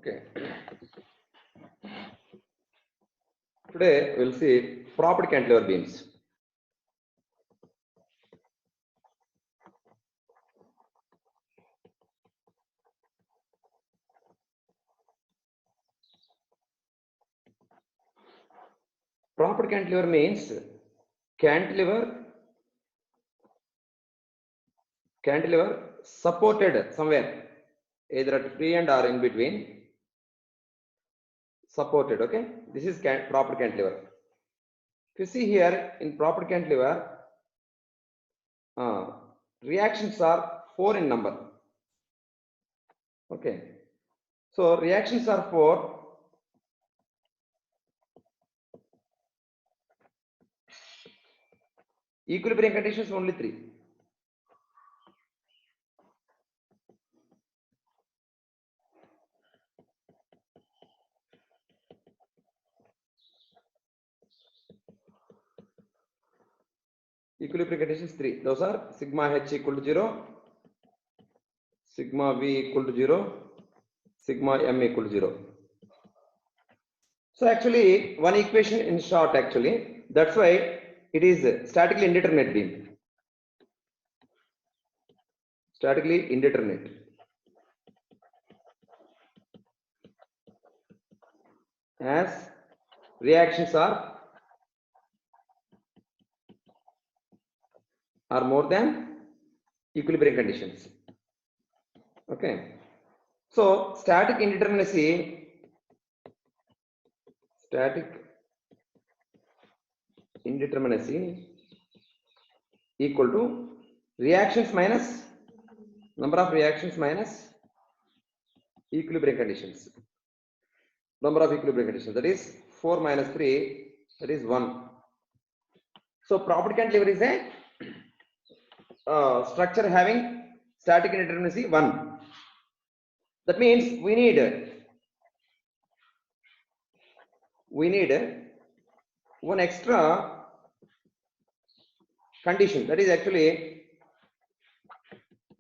Okay. Today we'll see propped cantilever beams. Propped cantilever means cantilever supported somewhere, either at free end or in between. Supported. Okay, this is propped cantilever. If you see here in propped cantilever, reactions are 4 in number. Okay, so reactions are 4. Equilibrium conditions only 3. Equilibrium conditions 3. Those are sigma h equal to 0, sigma v equal to 0, sigma m equal to 0. So actually one equation in short actually, that's why it is statically indeterminate beam. Statically indeterminate. As reactions are more than equilibrium conditions. Okay. So static indeterminacy equal to reactions minus number of reactions minus equilibrium conditions. Number of equilibrium conditions, that is 4 minus 3, that is 1. So propped cantilever is a structure having static indeterminacy 1. That means we need one extra condition, that is actually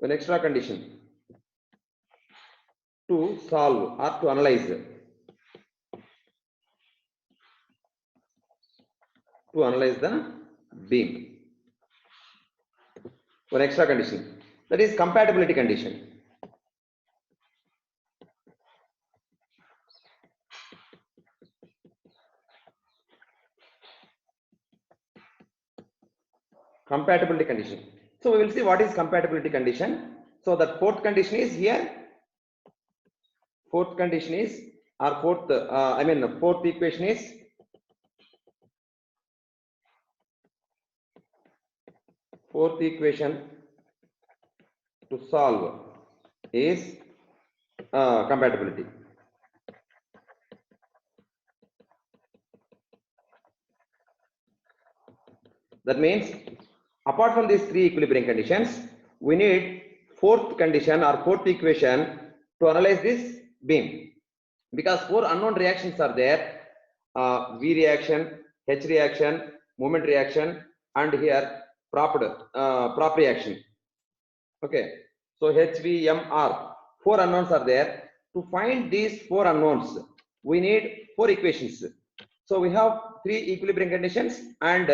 an extra condition to solve or to analyze the beam. One extra condition, that is compatibility condition. Compatibility condition. So we will see what is compatibility condition. So the fourth condition is here. Fourth condition is, or fourth equation is to solve is compatibility. That means apart from these 3 equilibrium conditions, we need fourth condition or fourth equation to analyze this beam, because 4 unknown reactions are there: V reaction, H reaction, moment reaction, and here prop reaction. Okay, so H, V, M, R, 4 unknowns are there. To find these 4 unknowns, we need 4 equations. So we have 3 equilibrium conditions, and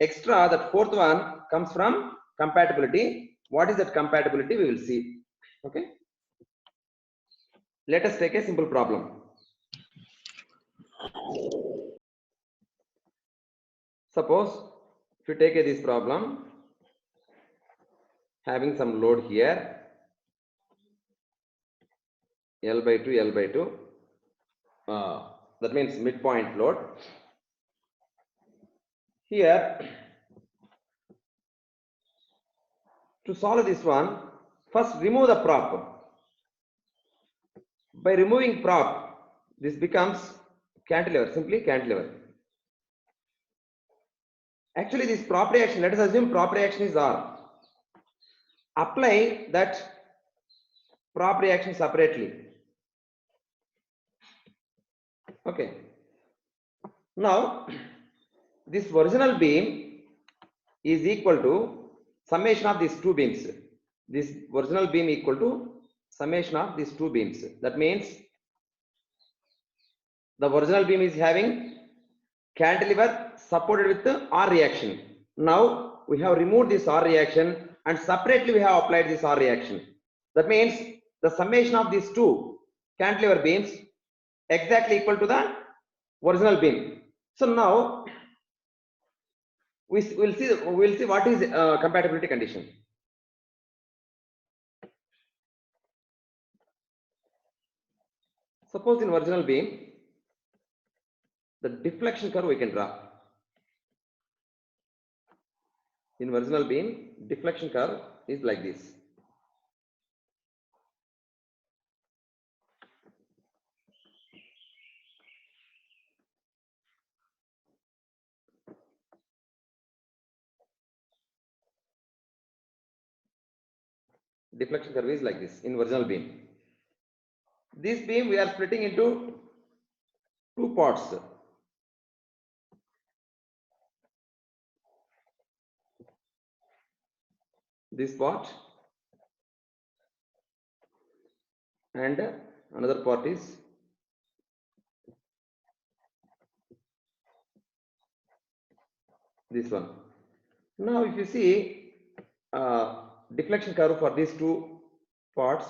extra, that fourth one comes from compatibility. What is that compatibility? We will see. Okay, let us take a simple problem. Suppose if you take this problem, having some load here, L by 2, that means midpoint load. Here, to solve this one, first remove the prop. By removing prop, this becomes cantilever, simply cantilever. Actually, this prop reaction, let us assume prop reaction is R. Apply that prop reaction separately. Okay. Now, this original beam is equal to summation of these 2 beams. This original beam equal to summation of these 2 beams. That means The original beam is having cantilever supported with the R reaction. Now we have removed this R reaction and separately we have applied this R reaction. That means the summation of these two cantilever beams exactly equal to the original beam. So now we'll see what is compatibility condition. Suppose in original beam, the deflection curve we can draw. In original beam, deflection curve is like this. Deflection curve is like this in original beam. This beam we are splitting into two parts. This part and another part is this one. Now if you see deflection curve for these two parts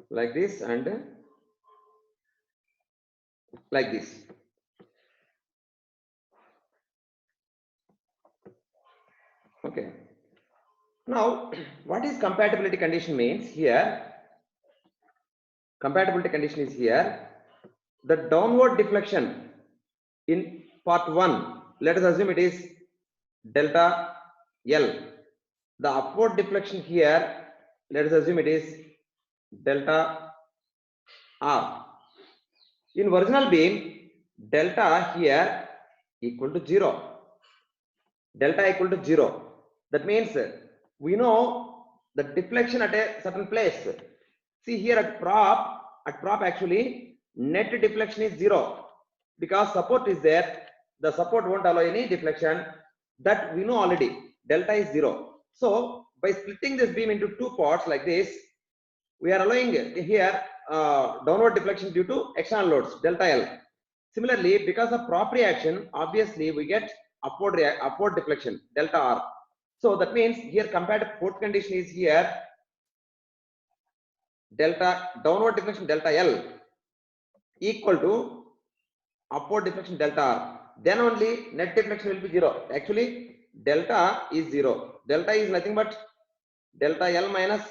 like this and like this. Okay. Now what is compatibility condition means here? Compatibility condition is here. The downward deflection in part 1, let us assume it is delta L. The upward deflection here, let us assume it is delta R. In original beam, delta here equal to 0. Delta equal to 0. That means we know the deflection at a certain place. See here at prop actually net deflection is 0 because support is there. The support won't allow any deflection. That we know already. Delta is 0. So by splitting this beam into two parts like this, we are allowing here downward deflection due to external loads delta L. Similarly, because of prop reaction, obviously we get upward deflection delta R. So that means here compared to fourth condition is here delta downward deflection delta L equal to upward deflection delta R. Then only net deflection will be 0. Actually, delta is 0. Delta is nothing but delta L minus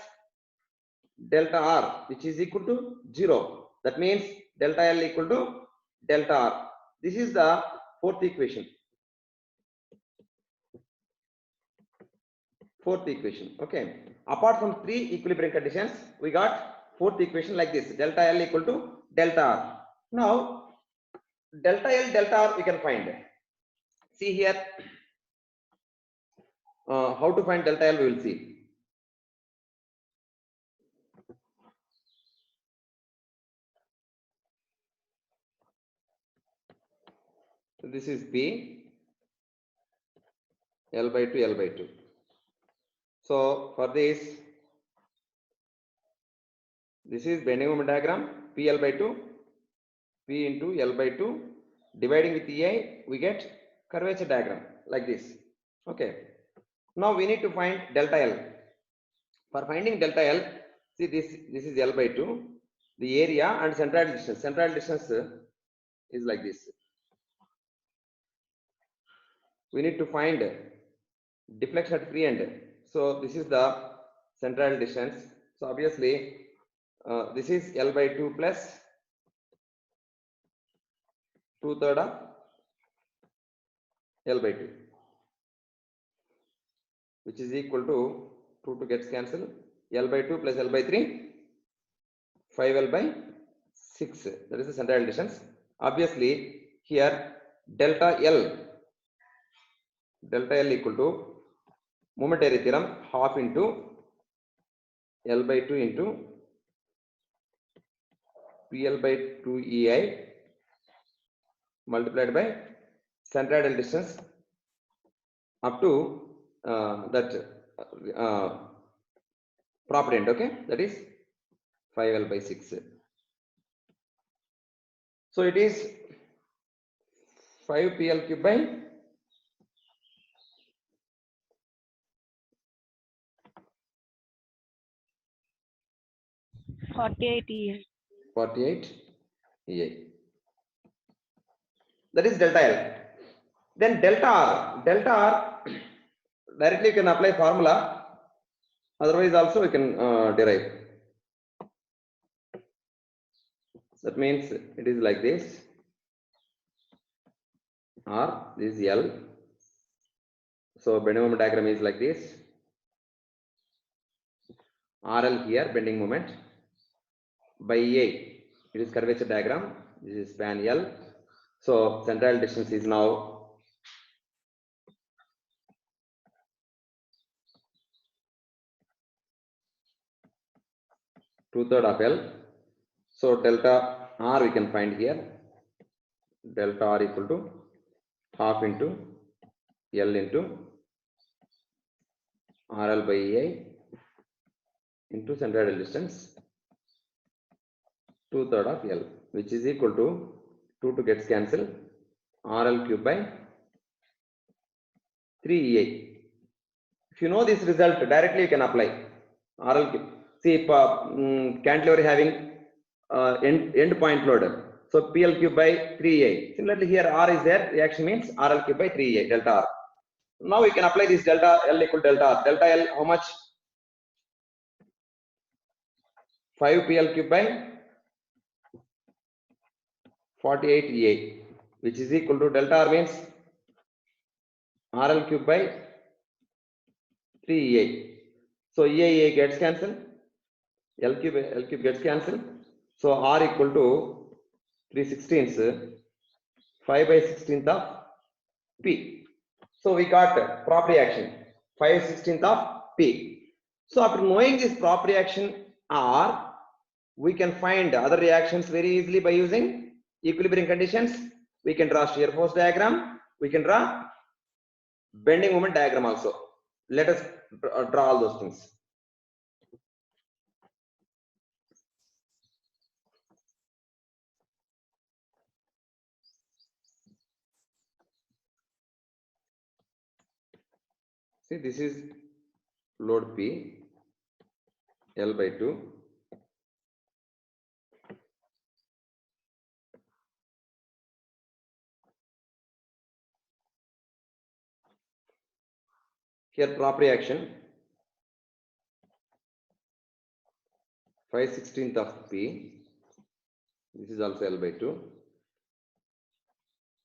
delta R, which is equal to 0. That means delta L equal to delta R. This is the fourth equation. Fourth equation. Okay. Apart from three equilibrium conditions, we got fourth equation like this: delta L equal to delta R. Now, delta L, delta R we can find. See here, how to find delta L we will see. So this is B, L by 2, L by 2. So for this is bending moment diagram, PL by 2, P into L by 2, dividing with EI, we get curvature diagram like this. Okay. Now we need to find delta L. For finding delta L, see this is L by 2, the area and central distance. Central distance is like this. We need to find deflection at free end. So this is the central distance. So obviously this is L by 2 plus 2/3 of L by 2, which is equal to 2 gets cancelled. L by 2 plus L by 3, 5L by 6. That is the central distance. Obviously here delta L equal to momentary theorem half into L by 2 into PL by 2 EI multiplied by central distance up to that proper end. Okay, that is 5L by 6. So it is 5 PL cube by 48 EA. 48 EA. That is delta L. Then delta R. Delta R, directly you can apply formula. Otherwise also we can derive. That means it is like this. R, this is L. So bending moment diagram is like this. RL here, bending moment. By A, it is curvature diagram. This is span L. So central distance is now 2/3 of L. So delta R we can find here. Delta R equal to half into L into RL by A into central distance 2/3 of L, which is equal to 2 gets cancelled, RL cube by 3EA. If you know this result, directly you can apply RL cube. See, if cantilever having end point load, so PL cube by 3EA. Similarly, here R is there, reaction means RL cube by 3EA, delta R. Now we can apply this delta L equal to delta R. Delta L, how much? 5 PL cube by 48 EA, which is equal to delta R means RL cube by 3 EA. So EA gets cancelled, L cube gets cancelled. So R equal to 3/16, 5 by 16th of P. So we got prop reaction 5/16th of P. So after knowing this prop reaction R, we can find other reactions very easily by using equilibrium conditions. We can draw shear force diagram. We can draw bending moment diagram also. Let us draw all those things. See, this is load P, L by 2. Here prop reaction 5/16th of P. This is also L by 2.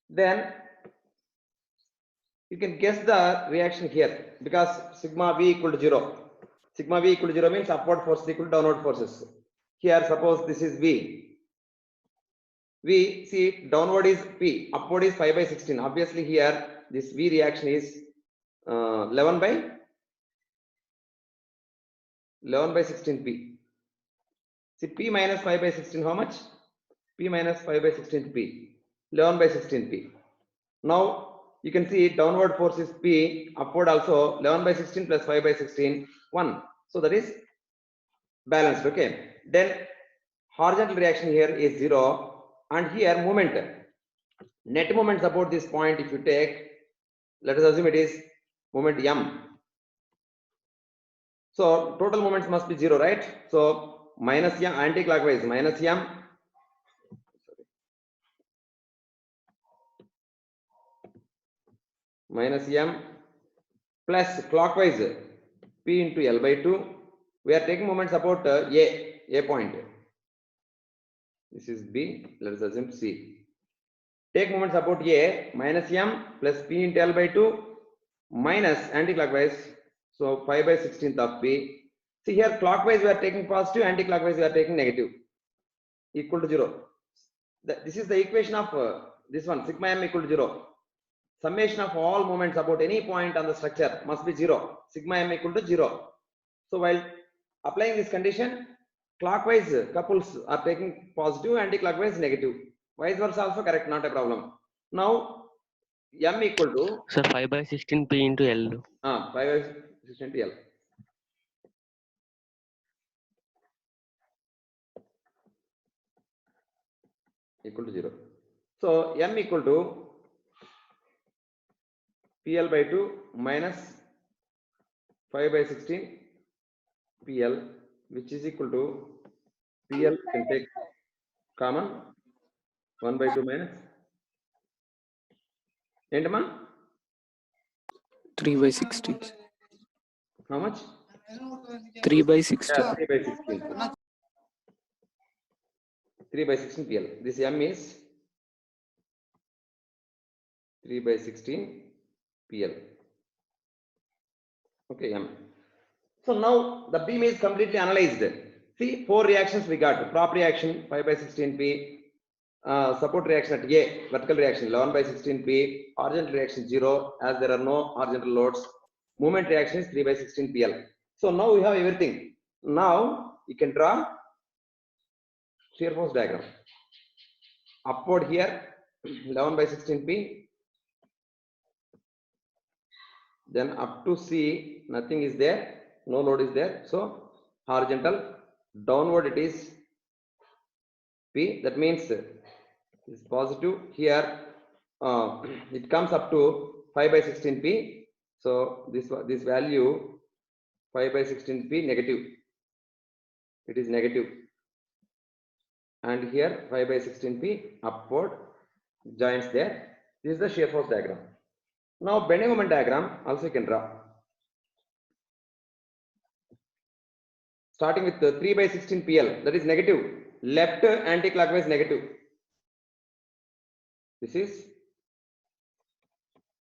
Then you can guess the reaction here because sigma V equal to 0. Sigma V equal to 0 means upward force equal to downward forces. Here suppose this is V. V, see, downward is P, upward is 5/16. Obviously here this V reaction is 11 by 16 P. See, P minus 5/16, how much? P minus 5/16 P, 11 by 16 P. Now you can see downward force is P, upward also 11 by 16 plus 5 by 16, 1. So that is balanced, okay. Then horizontal reaction here is 0, and here moment, net moment about this point, if you take, let us assume it is moment M. So total moments must be 0, right? So minus M, anti-clockwise, minus M, minus M plus clockwise P into L by 2. We are taking moments about A point. This is B, let us assume C. Take moments about A, minus M plus P into L by 2 minus anti-clockwise. So 5 by 16th of P. See here clockwise we are taking positive, anti-clockwise we are taking negative. Equal to 0. This is the equation of this one, sigma M equal to 0. Summation of all moments about any point on the structure must be 0. Sigma M equal to 0. So while applying this condition, clockwise couples are taking positive, anti-clockwise negative. Vice versa also correct, not a problem. Now M equal to Sir, 5 by 16 P into L. 5 by 16 to L. equal to 0. So m equal to PL by 2 minus 5 by 16 PL, which is equal to PL can take common 1 by 2 minus endma 3 by 16. how much? 3 by 16. Yeah, 3 by 16. 3 by 16 PL. This m is 3 by 16 PL. Okay, m. So now the beam is completely analyzed. See, 4 reactions we got. Prop reaction 5 by 16 P, support reaction at A, vertical reaction 11 by 16 P, horizontal reaction 0 as there are no horizontal loads. Moment reaction is 3 by 16 PL. So now we have everything. Now you can draw shear force diagram. Upward here 11 by 16 P, then up to C nothing is there, no load is there. So horizontal, downward it is P, that means is positive here. It comes up to 5 by 16 P. So this value 5 by 16 P negative. It is negative. And here 5 by 16 P upward joins there. This is the shear force diagram. Now bending moment diagram also you can draw. Starting with the 3 by 16 PL, that is negative. Left anti-clockwise negative. This is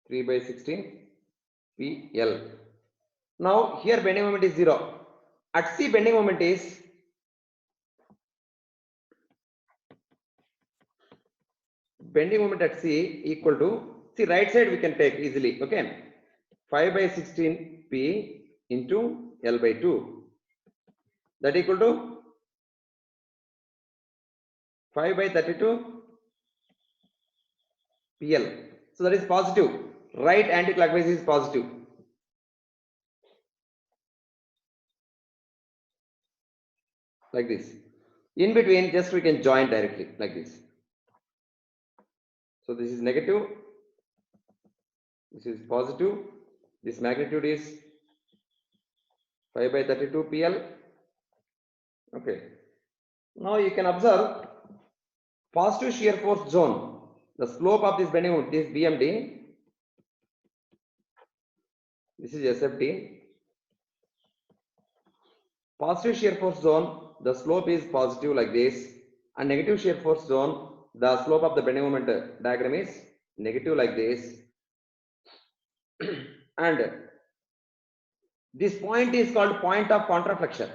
3 by 16 PL. Now here bending moment is 0. At C bending moment is at C equal to, see right side we can take easily, okay, 5 by 16 P into L by 2, that equal to 5 by 32 PL. So that is positive. Right anti-clockwise is positive. Like this. In between, just we can join directly like this. So this is negative. This is positive. This magnitude is 5 by 32 PL. Okay. Now you can observe positive shear force zone. The slope of this bending moment is BMD. This is SFD. Positive shear force zone, the slope is positive like this. And negative shear force zone, the slope of the bending moment diagram is negative like this. And this point is called point of contraflexion.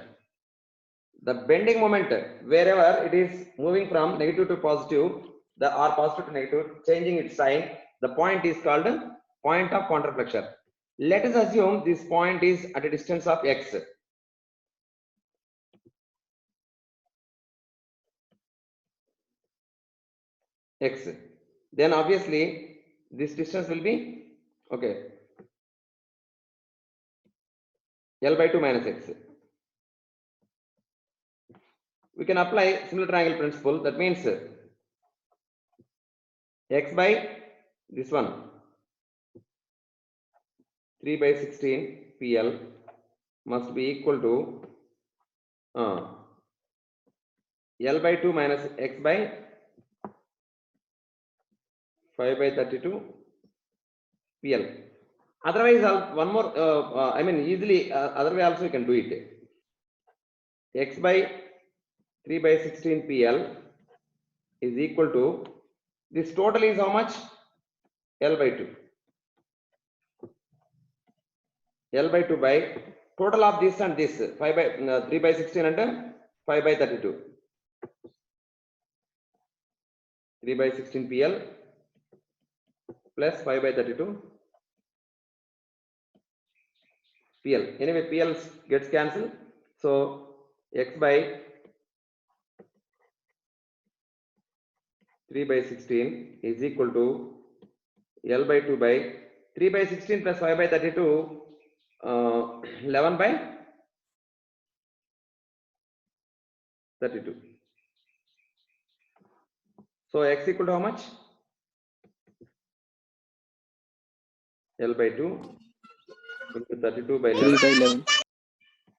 The bending moment, wherever it is moving from negative to positive, or positive to negative, changing its sign, the point is called point of contraflexion. Let us assume this point is at a distance of x. X. Then obviously this distance will be, okay, L by 2 minus x. We can apply similar triangle principle. That means x by this one 3 by 16 PL must be equal to L by 2 minus x by 5 by 32 PL. Otherwise, one more, I mean, easily, other way also you can do it. X by 3 by 16 PL is equal to, this total is how much? L by 2. L by 2 by total of this and this 5 by 3 by 16 and 5 by 32. 3 by 16 PL plus 5 by 32 PL. Anyway, PL gets cancelled. So x by 3 by 16 is equal to L by 2 by 3 by 16 plus 5 by 32, 11 by 32. So x equal to how much? L by 2 into 32 by 3 11 by 11.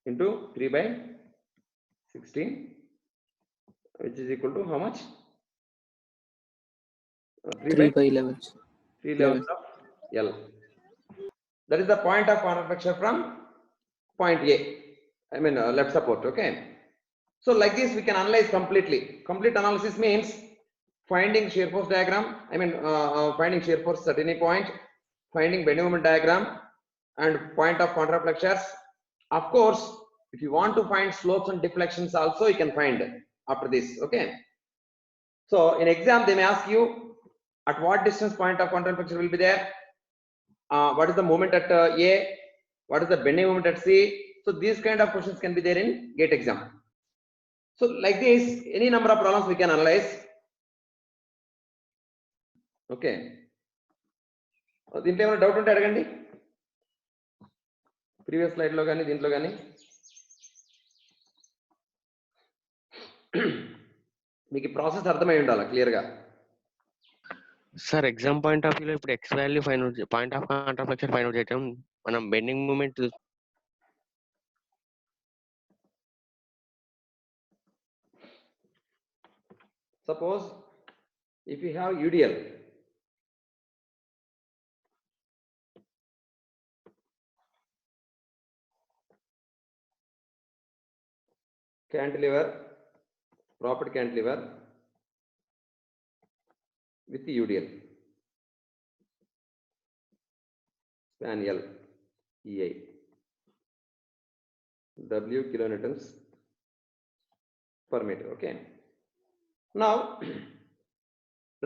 into 3 by 16, which is equal to how much? 3 3 by by 11. 3 11. levels of L. That is the point of contraction from point A. I mean left support. Okay. So like this we can analyze completely. Complete analysis means finding shear force diagram. I mean finding shear force at any point, finding bending moment diagram, and point of contraflexures. Of course, if you want to find slopes and deflections also, you can find after this. Okay. So in exam they may ask you at what distance point of contraflexure will be there. What is the moment at A? What is the bending moment at C? So these kind of questions can be there in GATE exam. So like this, any number of problems we can analyze. Okay. దీంట్లో ఏమైనా doubt ఉంటే అడగండి. Previous slide లో కానీ దీంట్లో కానీ మీకు ఈ ప్రాసెస్ అర్థమై ఉండాలి క్లియర్ గా. సార్ ఎగ్జామ్ పాయింట్ ఆఫ్ వ్యూలో ఇప్పుడు x value find out point of contraflexure find out చేయటం మనం bending moment Suppose if you have UDL, cantilever, proper cantilever with the UDL, span L, EI, W kilonewtons per meter. Okay. Now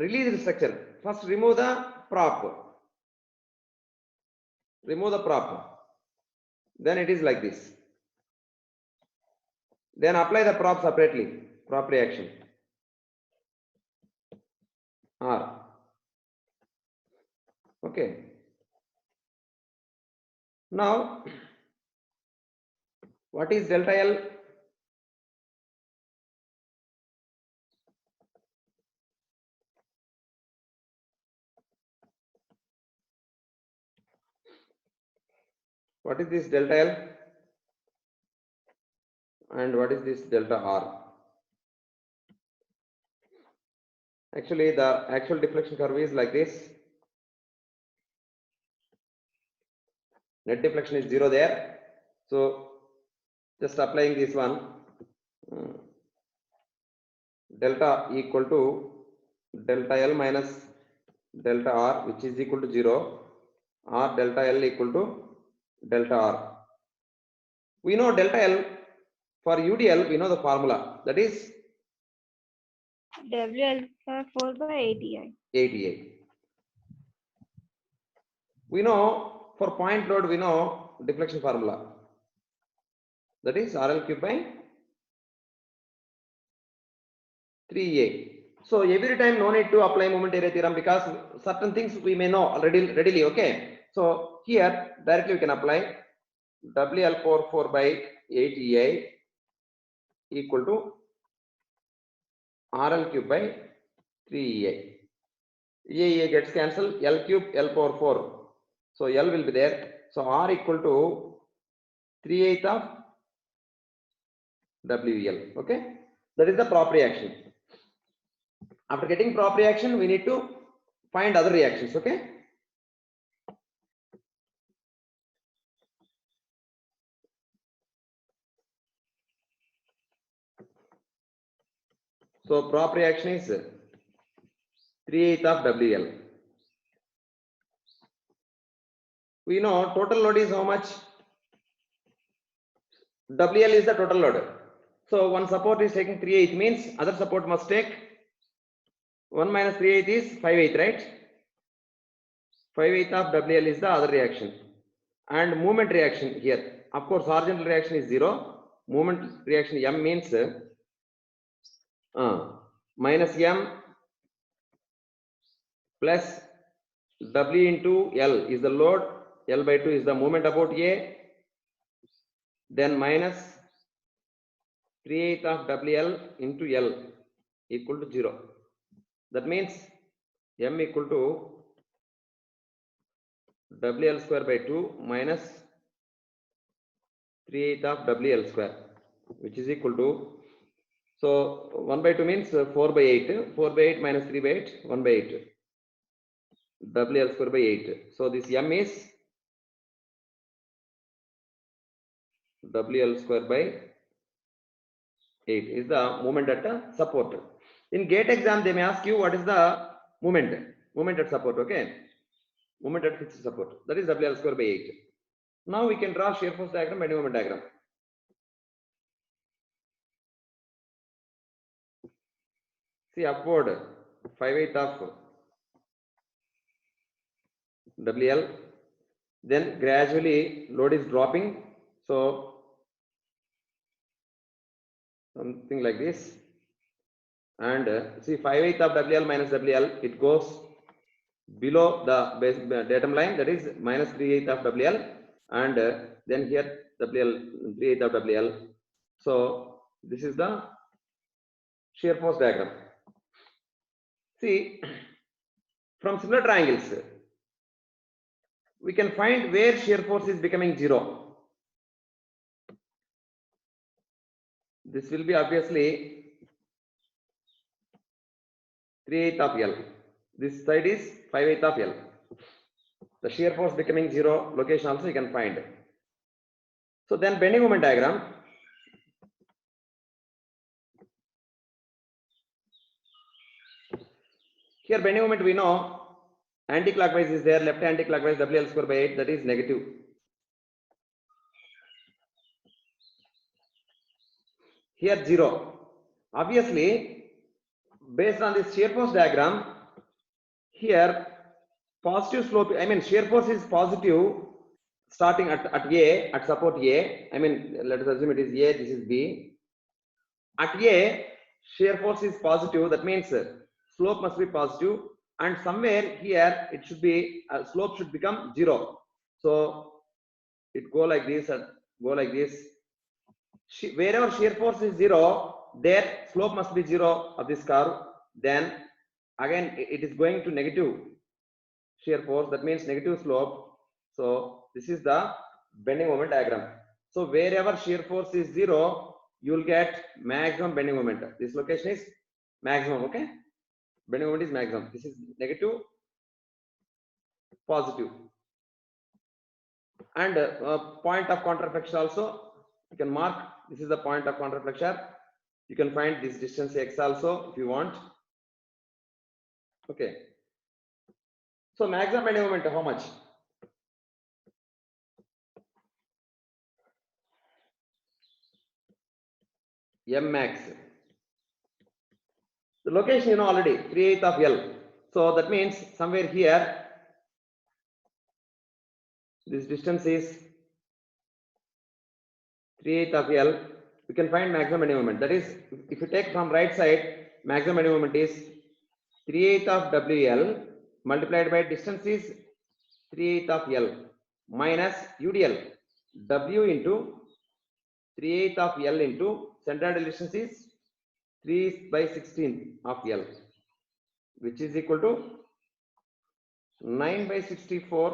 release the structure. First remove the prop. Remove the prop. Then it is like this. Then apply the prop separately. Prop reaction. R. Okay. Now what is delta L? What is this delta L? And what is this delta R? Actually, the actual deflection curve is like this. Net deflection is 0 there. So just applying this one. Delta equal to delta L minus delta R, which is equal to 0, or delta L equal to delta R. We know delta L for UDL, we know the formula, that is WL 4 by 88. 88. We know for point load, we know deflection formula, that is RL cube by 3A. So every time no need to apply moment area theorem because certain things we may know already readily. Okay. So here directly we can apply WL4 by 8EI equal to RL cube by 3EI. EI gets cancelled. L cube L power 4. So L will be there. So R equal to 3/8 of WL. Okay. That is the prop reaction. After getting prop reaction, we need to find other reactions. Okay. So prop reaction is 3/8 of WL. We know total load is how much? WL is the total load. So one support is taking 3/8 means other support must take 1 minus 3/8 is 5/8, right? 5/8 of WL is the other reaction. And movement reaction here. Of course, horizontal reaction is 0. Movement reaction M means minus M plus W into L is the load. L by 2 is the moment about A. Then minus 3/8 of WL into L equal to 0. That means m equal to WL square by 2 minus 3/8 of WL square, which is equal to, so 1 by 2 means 4 by 8. 4 by 8 minus 3 by 8, 1 by 8. WL square by 8. So this m is WL square by 8 is the moment at support. In gate exam, they may ask you what is the moment at support. Okay, moment at fixed support, that is WL square by 8. Now we can draw shear force diagram, bending moment diagram. See, upward 5/8 of WL, then gradually load is dropping, so something like this, and see 5/8 of WL minus WL, it goes below the base datum line, that is minus 3/8 of WL, and then here WL 3/8 of WL. So this is the shear force diagram. See, from similar triangles we can find where shear force is becoming 0. This will be obviously 3/8 of L. This side is 5/8 of L. The shear force becoming 0 location also you can find. So then bending moment diagram. Here bending moment we know anti-clockwise is there, left anti-clockwise WL square by 8, that is negative. Here 0. Obviously, based on this shear force diagram, here positive slope, I mean shear force is positive starting at A, at support A. I mean, let us assume it is A, this is B. At A, shear force is positive, that means slope must be positive, and somewhere here it should be, slope should become 0. So it go like this and go like this. Wherever shear force is 0, there slope must be 0 of this curve. Then again it is going to negative shear force, that means negative slope. So this is the bending moment diagram. So wherever shear force is 0, you will get maximum bending moment. This location is maximum. Okay, bending moment is maximum. This is negative, positive, and point of counterflexure also you can mark. This is the point of counterflexure. You can find this distance x also if you want. Okay, so maximum bending moment how much? M max. The location you know already, 3/8 of L. So that means somewhere here this distance is 3/8 of L. We can find maximum bending moment. That is, if you take from right side, maximum bending moment is 3/8 of WL multiplied by distance is 3/8 of L minus UDL, W into 3/8 of L into centroidal distance is 3/16 of L, which is equal to 9/64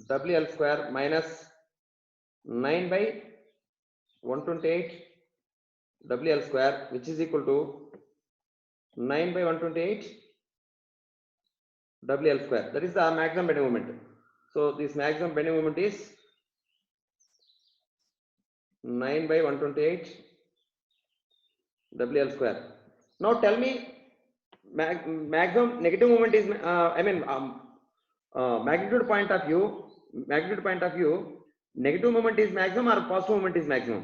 WL square minus 9/128 WL square, which is equal to 9/128 WL square. That is the maximum bending moment. So this maximum bending moment is 9/128 WL square. Now tell me, maximum negative moment is, magnitude point of view, negative moment is maximum or positive moment is maximum?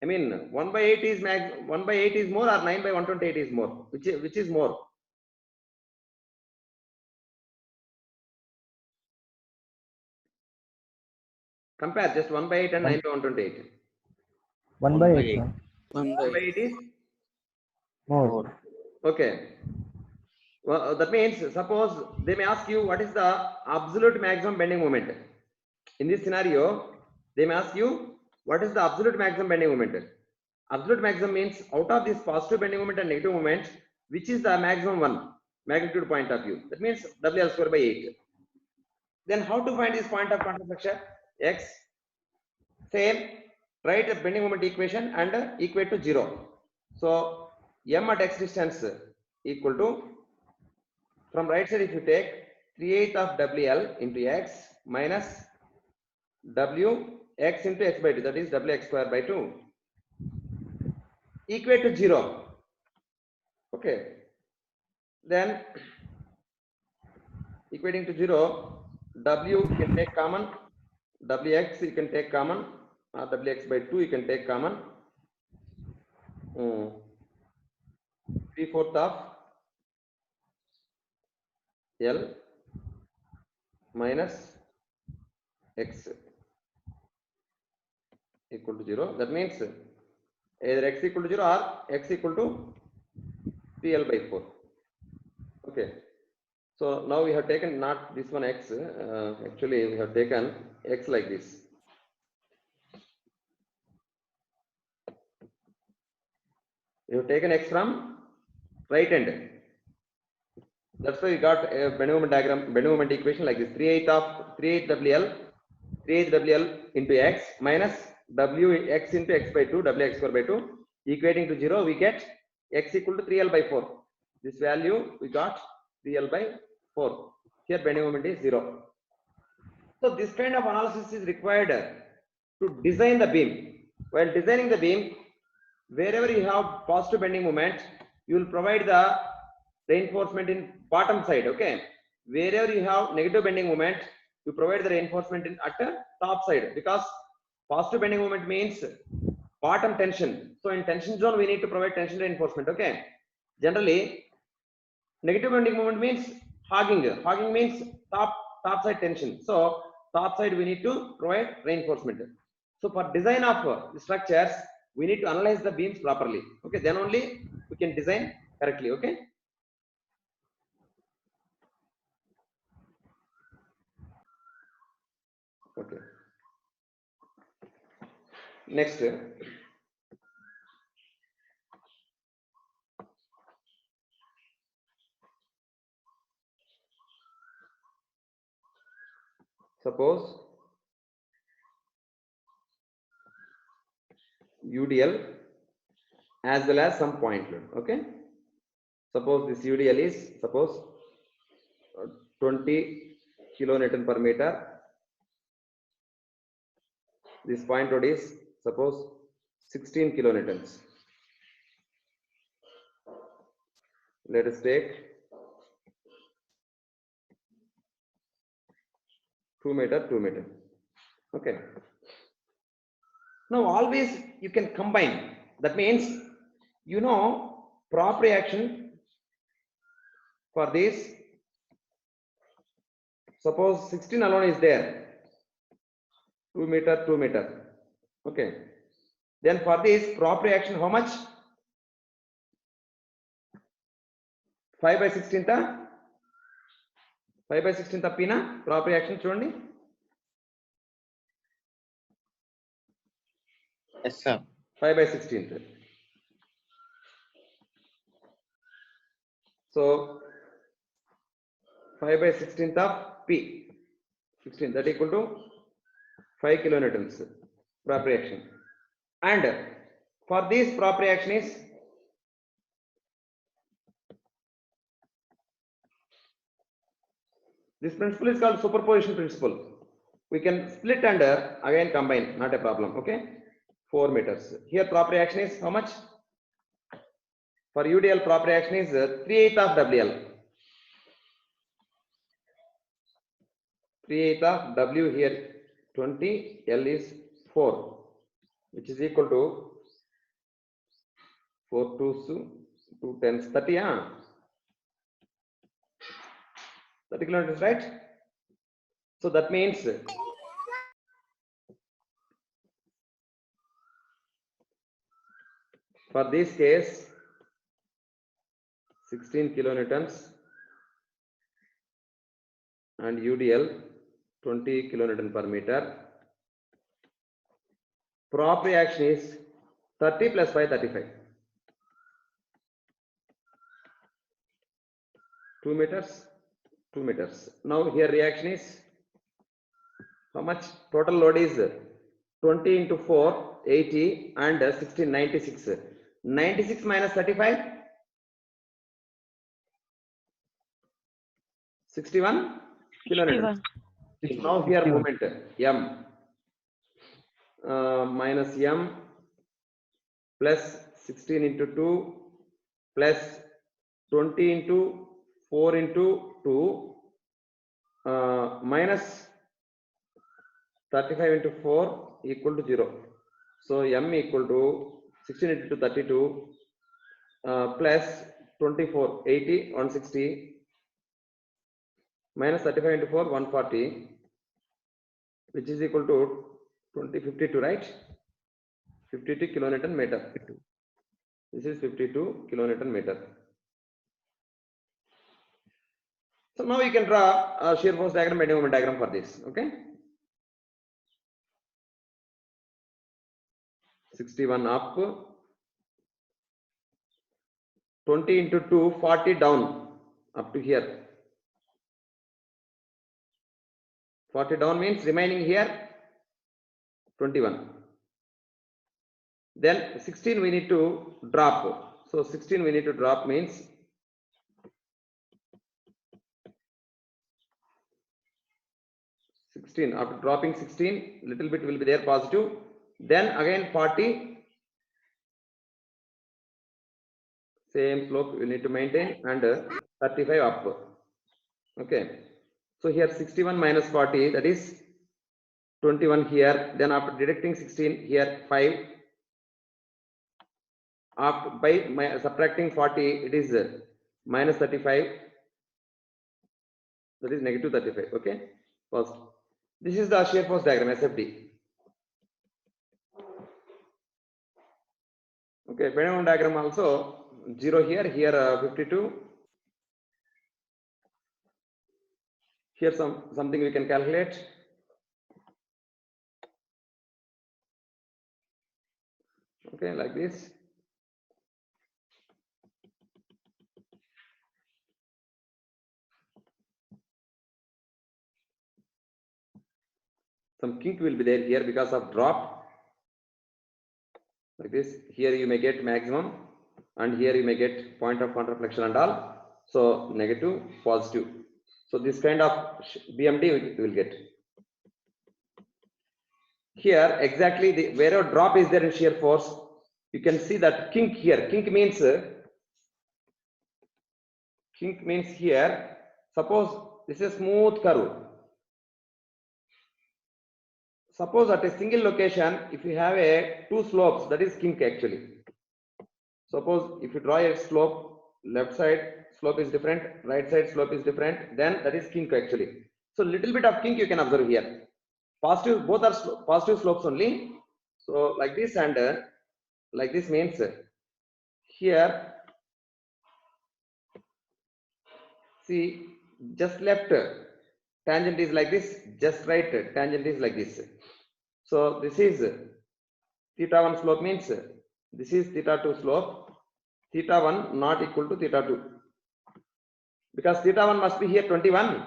I mean, 1/8 is 1/8 is more or 9/128 is more? Which is more? Compare just 1/8 and 9/128. 1/8. 1/8 is More. okay. Well, that means suppose they may ask you what is the absolute maximum bending moment. In this scenario, they may ask you what is the absolute maximum bending moment. Absolute maximum means out of this positive bending moment and negative moment, which is the maximum one magnitude point of view. That means WL square by 8. Then how to find this point of contraflexion? X. Same. Write a bending moment equation and equate to 0. So m at x distance equal to, from right side if you take 3/8 of WL into x minus W x into x by 2, that is WX square by 2, equate to 0. Okay. Then equating to 0, W you can take common, WX you can take common, or WX by 2 you can take common. 3/4 of L minus X equal to 0. That means either X equal to 0 or X equal to 3L by 4. Okay. So now we have taken not this one X, actually we have taken X like this. We have taken X from right end. That's why we got a bending moment diagram, bending moment equation like this: 3/8 WL into X minus WX into X by 2, WX square by 2, equating to 0. We get X equal to 3L by 4. This value we got 3L by 4. Here bending moment is 0. So this kind of analysis is required to design the beam. While designing the beam, wherever you have positive bending moment, you will provide the reinforcement in bottom side. Okay. Wherever you have negative bending moment, you provide the reinforcement in at the top side, because positive bending moment means bottom tension. So in tension zone, we need to provide tension reinforcement. Okay. Generally, negative bending moment means hogging. Hogging means top side tension. So top side we need to provide reinforcement. So for design of structures, we need to analyze the beams properly. Okay. Then only we can design correctly. Okay. Okay. Next, suppose UDL as well as some point load. Okay. Suppose this UDL is 20 kilonewton per meter. This point load is suppose 16 kilonewtons. Let us take 2 meter. Okay. Now always you can combine. That means, you know, prop reaction for this. Suppose 16 alone is there. 2 meter. Okay. Then for this prop reaction, how much? 5/16. 5/16 Pina prop reaction chudandi. Yes, sir. 5/16. So 5/16 of P, 16, that equal to 5 kilonewtons prop reaction. And for this prop reaction is this principle is called superposition principle. We can split and again combine, not a problem. Okay. 4 meters. Here prop reaction is how much? For UDL prop reaction is 3/8 of WL. 3/8 of W here 20, L is 4, which is equal to 4 2s 2 10s 30. 30 kilometers, right? So that means for this case 16 kilonewtons and UDL 20 kilonewton per meter. Prop reaction is 30 plus 5, 35. 2 meters, 2 meters. Now here reaction is how much? Total load is 20 into 4, 80 and 16, 96. 96 minus 35, 61 kilonewtons. 61. Now here 61. moment M minus M plus 16 into 2 plus 20 into 4 into 2 minus 35 into 4 equal to 0. So M equal to 16 into 32 plus 24, 80, 160 minus 35 into 4, 140, which is equal to 20, 52, right? 52 kilonewton meter. This is 52 kilonewton meter. So now you can draw a shear force diagram, bending moment diagram for this. Okay. 61 up, 20 into 2, 40 down up to here. 40 down means remaining here 21. Then 16 we need to drop. So 16 we need to drop means 16. After dropping 16, little bit will be there positive. Then again 40. Same slope we need to maintain and 35 up. Okay. So here 61 minus 40, that is 21 here. Then after deducting 16 here 5. After by subtracting 40, it is minus 35. That is negative 35. Okay. First, this is the shear force diagram SFD. Okay. Bending moment diagram also 0 here. Here 52. Here something we can calculate. Okay, like this. Some kink will be there here because of drop. Like this. Here you may get maximum, and here you may get point of contraflexion and all. So negative, positive. So this kind of BMD we will get. Here exactly wherever drop is there in shear force, you can see that kink here. Kink means here. Suppose this is a smooth curve. Suppose at a single location, if you have a two slopes, that is kink actually. Suppose if you draw a slope, left side slope is different, right side slope is different, then that is kink actually. So little bit of kink you can observe here. Positive, both are positive slopes only. So like this and like this means here, see, just left tangent is like this, just right tangent is like this. So this is theta 1 slope means this is theta 2 slope. Theta 1 not equal to theta 2 because theta 1 must be here 21.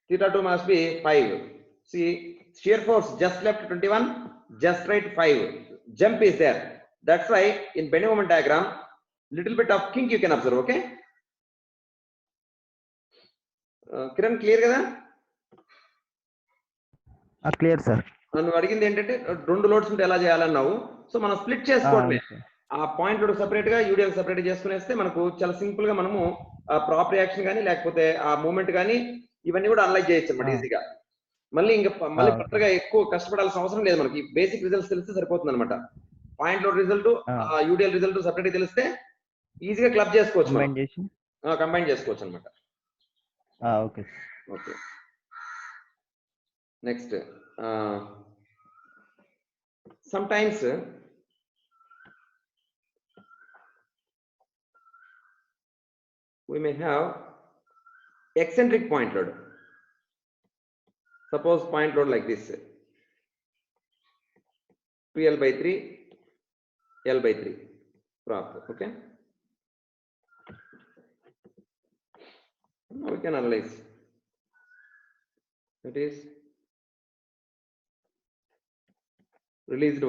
Theta 2 must be 5. See, shear force just left 21, just right 5. Jump is there. That's why in bending moment diagram, little bit of kink you can observe. Okay. Kiran, clear kada? Clear, sir. నువ్వు అడిగింది ఏంటంటే రెండు loads ఉంటే ఎలా చేయాలన్నావు. So మనం split చేసుకోవడమే. ఆ point load separate గా యూడిఎల్ సెపరేట్ చేసుకునేస్తే మనకు చాలా సింపుల్ గా మనము ప్రాప్ రియాక్షన్ కానీ లేకపోతే ఆ మూమెంట్ కానీ ఇవన్నీ కూడా అనలైజ్ చేయొచ్చు అన్నమాట ఈజీగా. మళ్ళీ పట్టగా ఎక్కువ కష్టపడాల్సిన అవసరం లేదు. మనకి బేసిక్ రిజల్ట్స్ తెలిస్తే సరిపోతుంది అనమాట. Point load result UDL result separate తెలిస్తే ఈజీగా క్లబ్ చేసుకోవచ్చు, కంబైన్ చేసుకోవచ్చు అనమాట. Okay okay. Next sometimes we may have eccentric point load. Suppose point load like this 2L by 3 L by 3 prop. Okay, Now we can analyze. It is released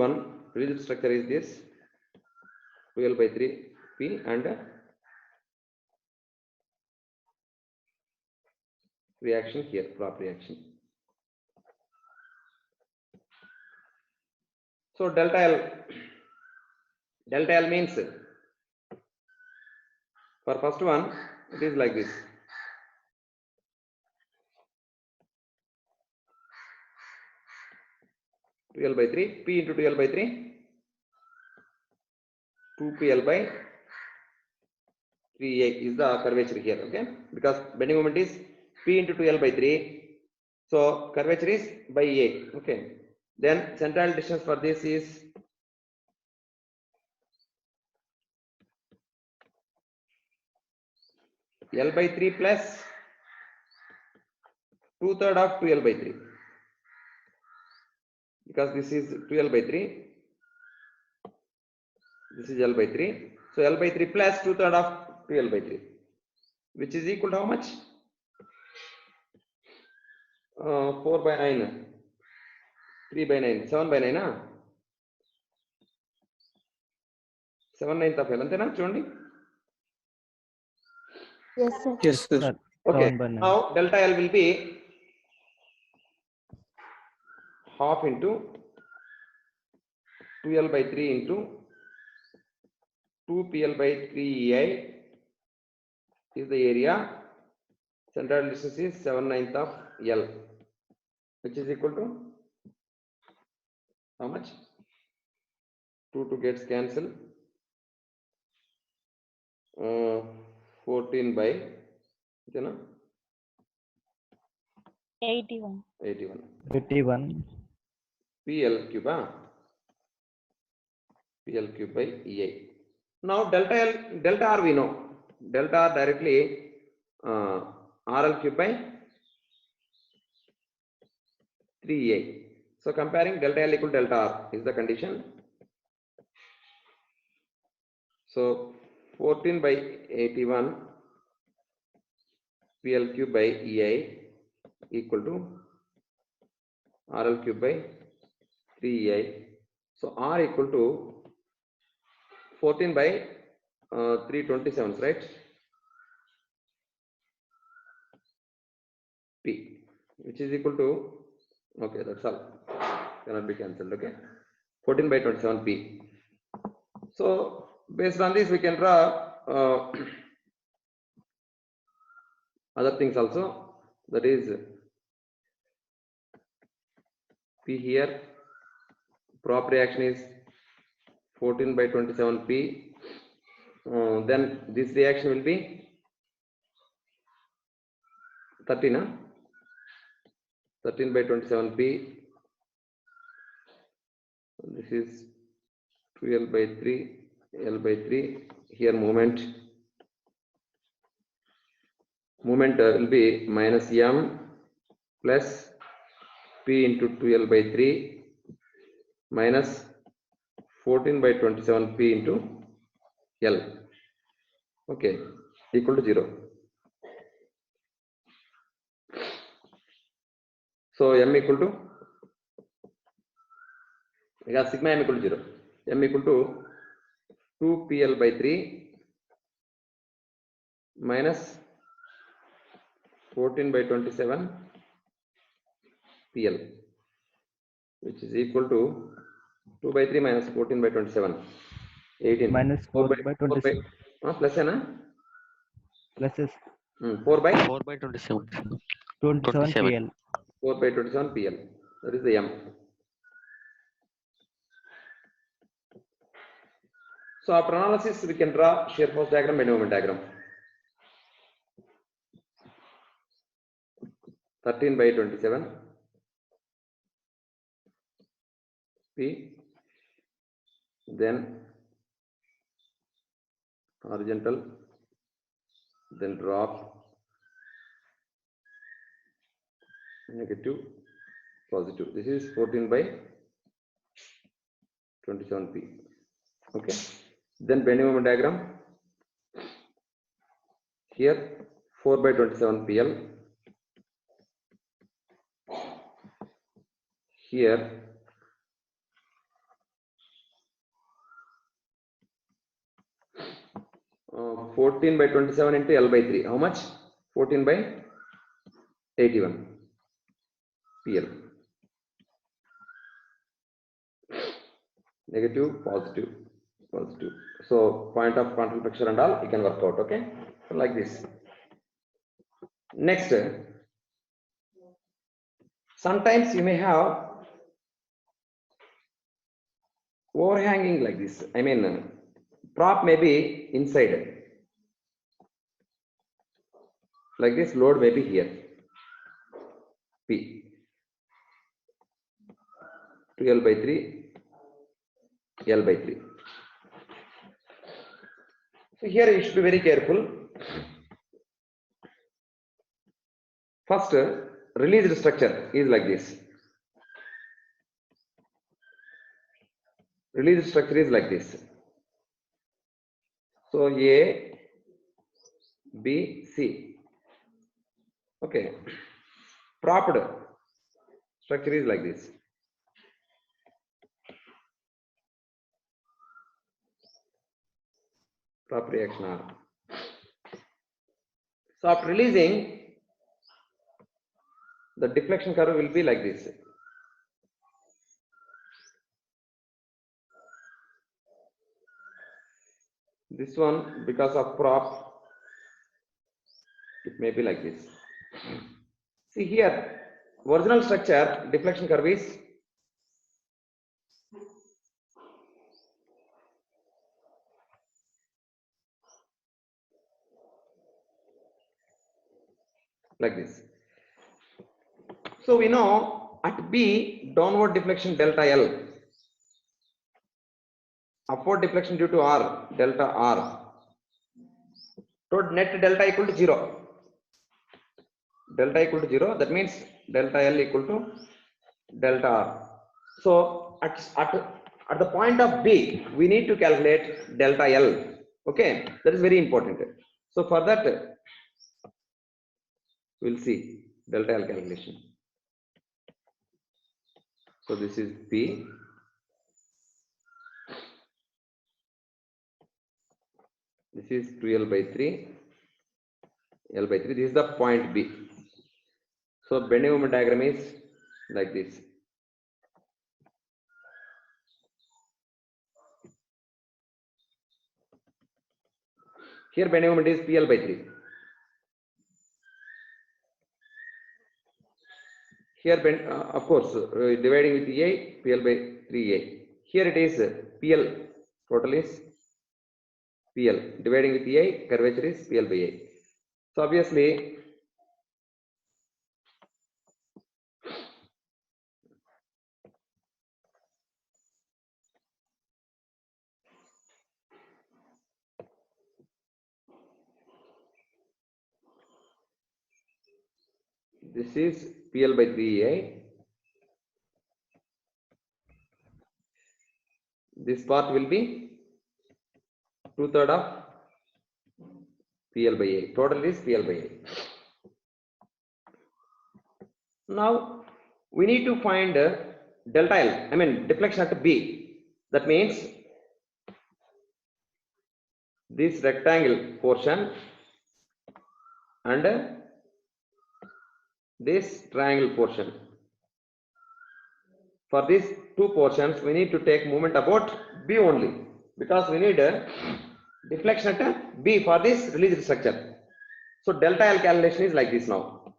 structure is this 12 by 3 P and reaction here, prop reaction. So delta L means for first one it is like this. L by 3 P into 2L by 3 2PL by 3A is the curvature here, okay? Because bending moment is P into 2L by 3, so curvature is by A, okay? Then central distance for this is L by 3 plus 2/3 of 2L by 3, because this is 2L by 3, this is L by 3, so L by 3 plus 2/3 of 2L by 3, which is equal to how much? 4 by 9, 3 by 9, 7 by 9, 7/9 of L, అంతేనా చూడండి. Yes, sir. Yes, sir. Sir, Okay, 7 by 9. now delta L will be half into 2L by 3 into 2PL by 3EI is the area. Central distance is 7/9 of L, which is equal to how much? 2 gets cancelled. 14 by 81. 81. PL cube, PL cube by EI. Now delta R we know. Delta R directly RL cube by 3EI. So comparing delta L equal to delta R is the condition. So 14 by 81 PL cube by EI equal to RL cube by 3EI. So R equal to 14 by 327, right? P, which is equal to, okay, that's all, cannot be cancelled, okay? 14 by 27 P. So based on this we can draw other things also, that is P here, prop reaction is 14 by 27 P, then this reaction will be 13 by 27 P, this is 2L by 3, L by 3, here moment will be minus M plus P into 2L by 3 minus 14 by 27 P into L, okay, equal to 0. So M equal to, because sigma M equal to 0, M equal to 2PL by 3 minus 14 by 27 PL, which is equal to 2 by 3 minus 14 by 27, 18. Minus 4 by 27. Plus है ना? Plus is 4 by 27. 27 PL. 4 by 27 PL. That is the M. So after analysis, we can draw shear force diagram, bending moment diagram. 13 by 27 P, then horizontal, then drop, negative, positive. This is 14 by 27 P. Okay. Then bending moment diagram. Here 4 by 27 PL. Here 14 by 27 into L by 3. How much? 14 by 81 PL. Negative, positive, positive. So point of control pressure and all you can work out. Okay, so like this. Next, sometimes you may have overhanging like this. I mean, prop may be inside. Like this, load may be here. P. 2L by 3, L by 3. So here you should be very careful. First, released structure is like this. Released structure is like this. So A, B, C. Okay. Propped structure is like this. Prop reaction R. So after releasing, the deflection curve will be like this. This one, because of prop, it may be like this. See here, original structure deflection curve is like this. So we know at B, downward deflection delta L, upward deflection due to R, delta R. So net delta equal to 0. Delta equal to 0, that means delta L equal to delta R. So at the point of B, we need to calculate delta L. Okay, that is very important. So for that, we'll see delta L calculation. So this is P. This is 2L by 3, L by 3. This is the point B. So bending moment diagram is like this. Here bending moment is PL by 3. Here bend, of course, dividing with A, PL by 3A. Here it is PL, total is PL. Dividing with A, curvature is PL by A. So obviously, this is PL by 3A. This part will be 2/3 of PL by A. Total is PL by A. Now we need to find delta L. I mean deflection at B. That means this rectangle portion and this triangle portion. For these two portions, we need to take moment about B only, because we need a deflection at B for this released structure. So delta L calculation is like this now.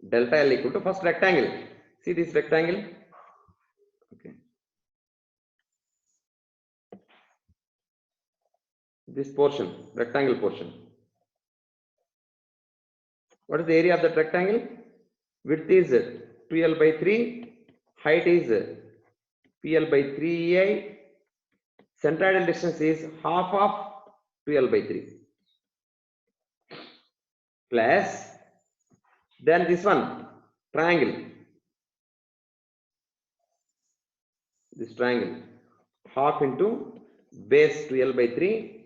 Delta L equal to first rectangle. See this rectangle? Okay. This portion, rectangle portion. What is the area of that rectangle? Width is 2L by 3, height is PL by 3A, centroidal distance is half of 2L by 3. Plus, then this one, triangle. This triangle, half into base 2L by 3,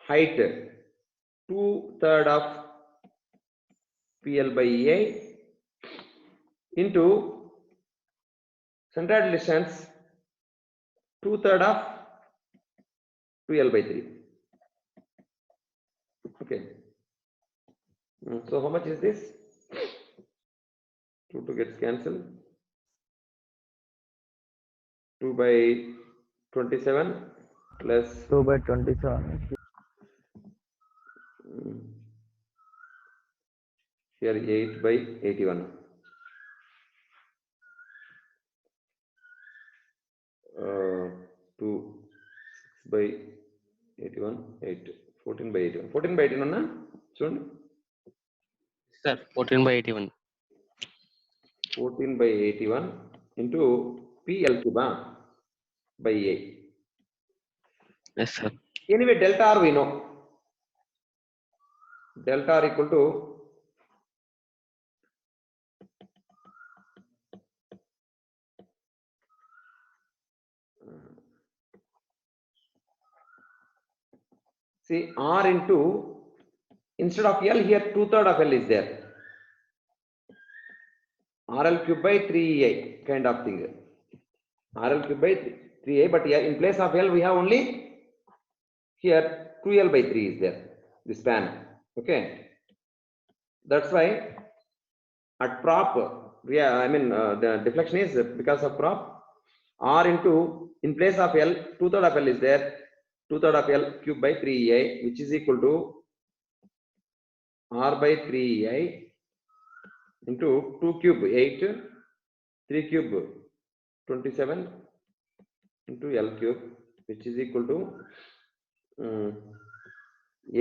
height 2/3 of PL by EA into centroidal distance 2/3 of 2L by 3. Okay. So how much is this? 2 gets cancelled. 2 by 27 plus 2 by 27. Here 8 by 81. 2 6 by 81 8 14 by 81 14 by 81 na చూడండి Sir, 14 by 81. 14 by 81 into PL cube by A. Yes, sir. Anyway, delta R we know. Delta R equal to see R into, instead of L here 2/3 of L is there. RL cube by 3A kind of thing. RL cube by 3A, but here in place of L we have only here 2L by 3 is there, the span. Okay, that's why at prop, the deflection is because of prop. R into, in place of L 2/3 of L is there, 2/3 of L cube by 3A, which is equal to R by 3A into 2 cube 8, 3 cube 27 into L cube, which is equal to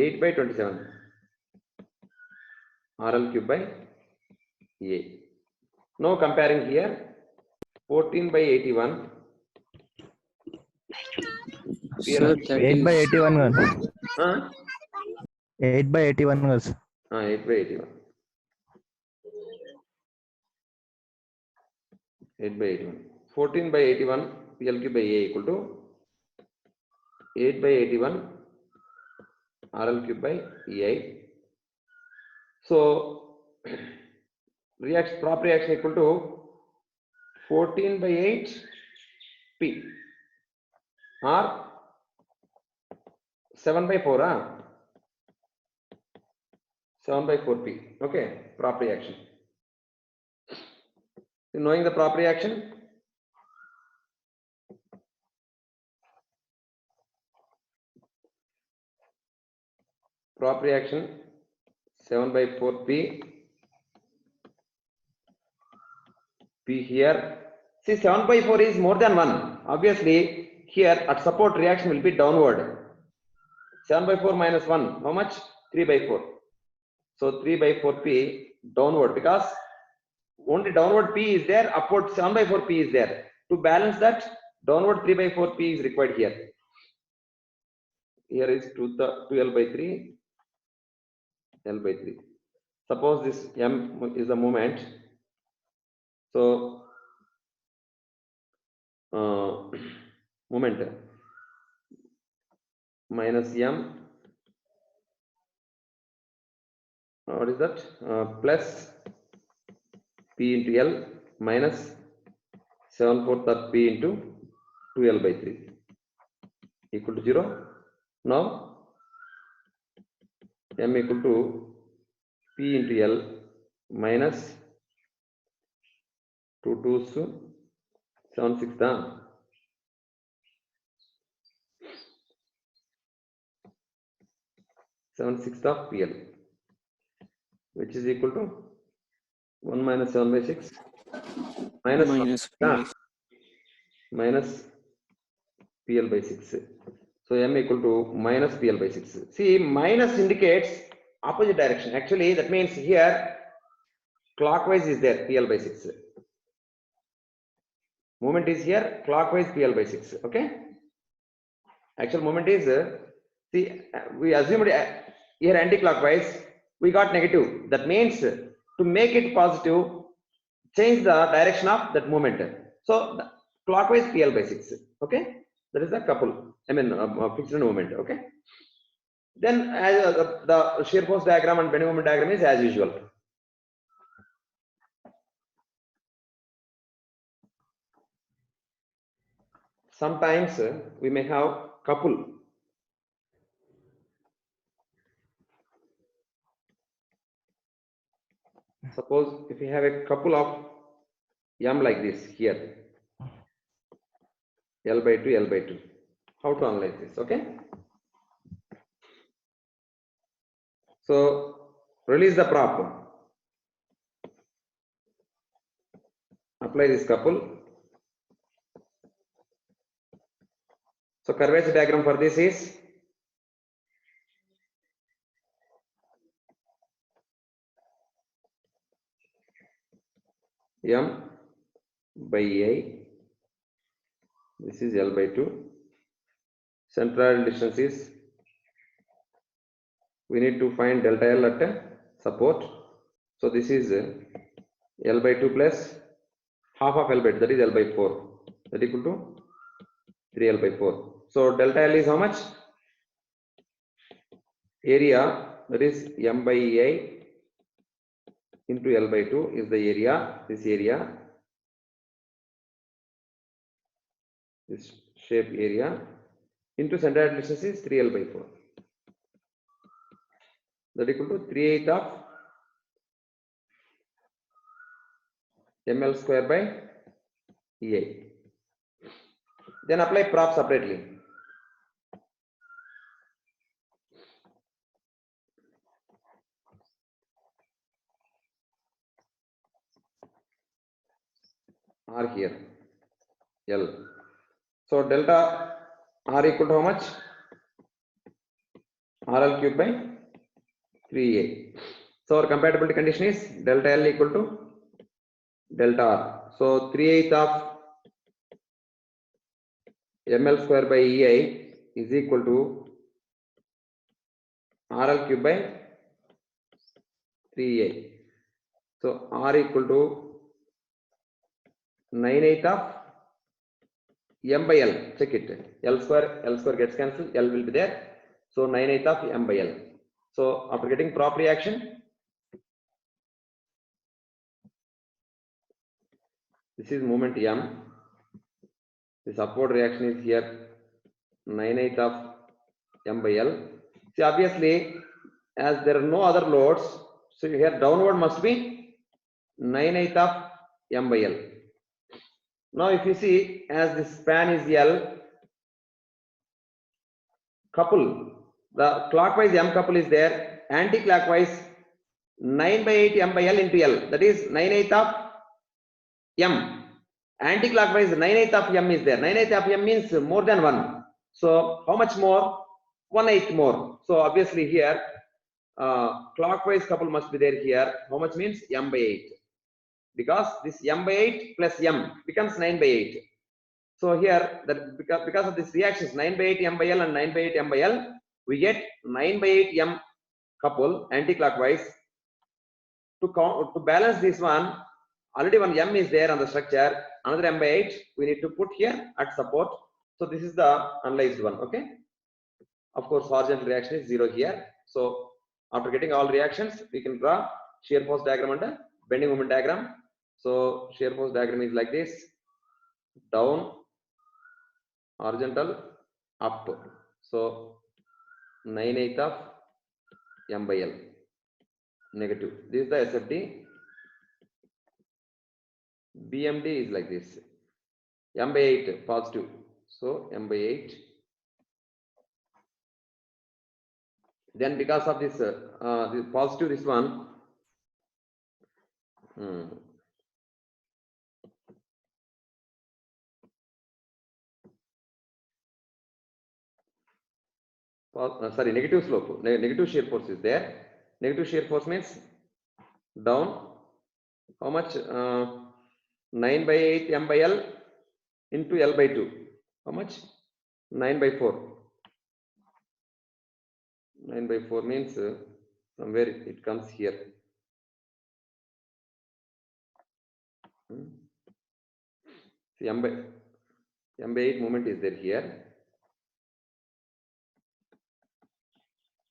8 by 27 RL cube by A. Now comparing here 14 by 81. Sir, that 8 by is 81 girls. 8 by 81 girls. 8 by 81. 8 by 81. 14 by 81 PL cube by A equal to 8 by 81 RL cube by EI. So prop reaction equal to 14 by 8 P or 7 by 4 7 by 4 P. Okay, prop reaction. Knowing the prop reaction, prop reaction 7 by 4 P here. See, 7 by 4 is more than 1. Obviously, here at support reaction will be downward. 7 by 4 minus 1, how much? 3 by 4. So 3 by 4 P downward, because only downward P is there, upward 7 by 4 P is there. To balance that, downward 3 by 4 P is required here. Here is 2L by 3, L by 3. Suppose this M is the moment. So moment minus M, what is that? Plus P into L minus 7/4 of P into 2L by 3 equal to 0. Now M equal to P into L minus 2 2s 7 6 7 6 of PL, which is equal to 1 minus 7 by 6 minus PL by 6. So M equal to minus PL by 6. See, minus indicates opposite direction. Actually, that means here clockwise is there, PL by 6. Moment is here, clockwise PL by 6. Okay. Actual moment is, see, we assumed here anti-clockwise, we got negative. That means to make it positive, change the direction of that moment. So clockwise PL by 6. Okay. That is the couple. Fixed moment. Okay. Then as the shear force diagram and bending moment diagram is as usual. Sometimes we may have couple. Suppose if we have a couple of m like this here, L by 2, L by 2. How to analyze this? Okay. So release the prop. Apply this couple. So curvature diagram for this is M by I. This is L by 2. Central distance is, we need to find delta L at support. So this is L by 2 plus half of L by 2, that is L by 4. That equal to 3L by 4. So delta L is how much? Area, that is M by I into L by 2 is the area, this shape area, into central distance is 3L by 4. That equal to 3/8 of ml square by EI. Then apply prop separately. R here, L. So delta R equal to how much? RL cube by 3A. So our compatibility condition is delta L equal to delta R. So 3/8 of ml square by EI is equal to RL cube by 3A. So R equal to 9/8 of M by L. Check it. L square gets cancelled. L will be there. So 9/8 of M by L. So after getting prop reaction, this is moment M. This upward reaction is here 9/8 of M by L. See, obviously, as there are no other loads, so here downward must be 9/8 of M by L. Now, if you see, as this span is L, couple, the clockwise M couple is there, anti-clockwise 9/8 M by L into L, that is 9/8 of M. Anti-clockwise 9/8 of M is there. 9/8 of M means more than 1. So how much more? 1/8 more. So obviously here clockwise couple must be there here. How much means? M by 8. Because this M by 8 plus M becomes 9 by 8. So here that because of this reactions 9 by 8 M by L and 9 by 8 M by L, we get 9 by 8 M couple anti-clockwise. To balance this one, already one M is there on the structure, another M by 8 we need to put here at support. So this is the analyzed one. Okay. Of course, horizontal reaction is 0 here. So after getting all reactions, we can draw shear force diagram and a bending moment diagram. So shear force diagram is like this: down, horizontal, up. So 9/8 of M by L, negative. This is the SFD. BMD is like this: M by 8 positive. So M by 8. Then because of this, this positive, this one. Sorry, negative slope, negative shear force is there. Negative shear force means down. How much? 9 by 8 M by L into L by 2. How much? 9 by 4. 9 by 4 means somewhere it comes here. See, M by 8 moment is there here.